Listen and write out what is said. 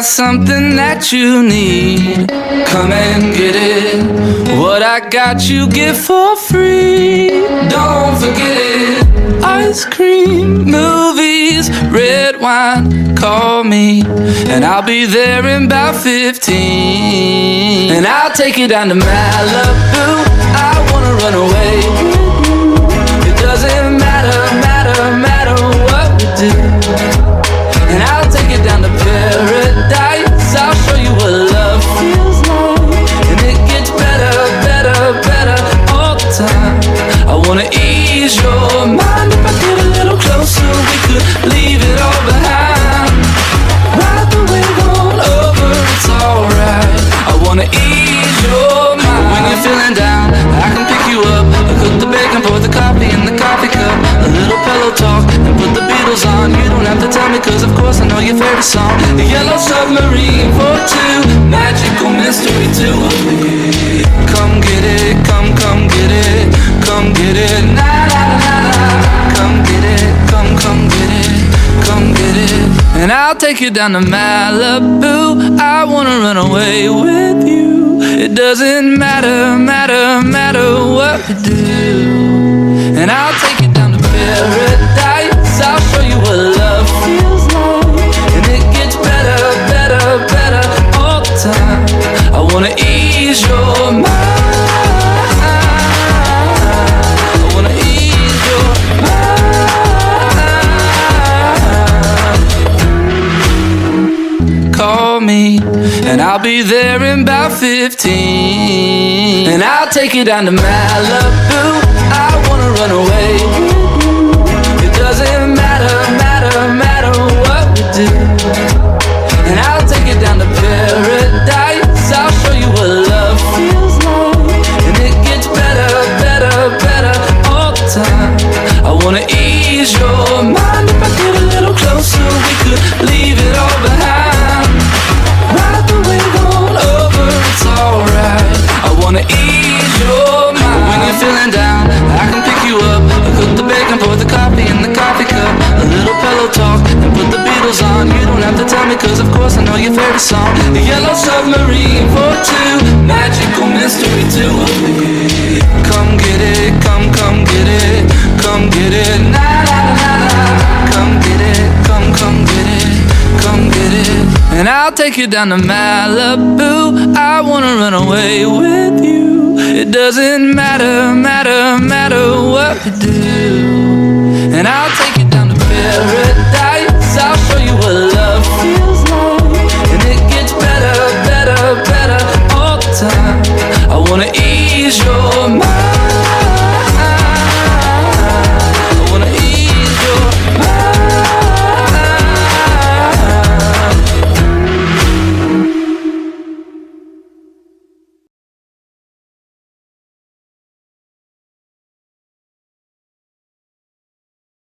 got something that you need. Come and get it. What I got you get for free. Don't forget it. Ice cream, movies, red wine, call me, and I'll be there in about 15. And I'll take you down to Malibu. I wanna run away with you. It doesn't matter what we do. And I'll take you down to paradise. I'll show you what love feels like. And it gets better all the time. I wanna ease your mind. If I get a little closer, we could leave it all behind. Ride the wave on over, it's alright. I wanna ease your mind. When you're feeling down, I can pick you up. I cook the bacon, pour the coffee in the coffee cup. A little pillow talk, and put the Beatles on. You don't have to tell me, cause of course I know your favorite song. The Yellow Submarine for two. Magical mystery to me. Come get it, come get it. Come get it, na na na na. Come get it, come get it. Come get it. And I'll take you down to Malibu. I wanna run away with you. It doesn't matter what we do. And I'll take you down to paradise. I'll show you what love feels like. And it gets better all the time. I wanna ease your mind. Call me, and I'll be there in about 15. And I'll take you down to Malibu. I wanna run away with you. It doesn't matter what we do. And I'll take you down to paradise. I'll show you what love feels like. And it gets better all the time. I wanna ease your mind. If I get a little closer, we could leave it all behind. Ride the wave on over, it's alright. I wanna ease your mind. When you're feeling down, I can pick you up. I cook the bacon, pour the coffee in the coffee cup. A little pillow talk, and put the Beatles on. You don't have to tell me, cause of course I know your favorite song. The Yellow Submarine for two. Magical mystery to me. Come get it, come get it. Come get it, na na na na. Come get it, come get it. Come get it. And I'll take you down to Malibu. I wanna run away with you. It doesn't matter what we do. And I'll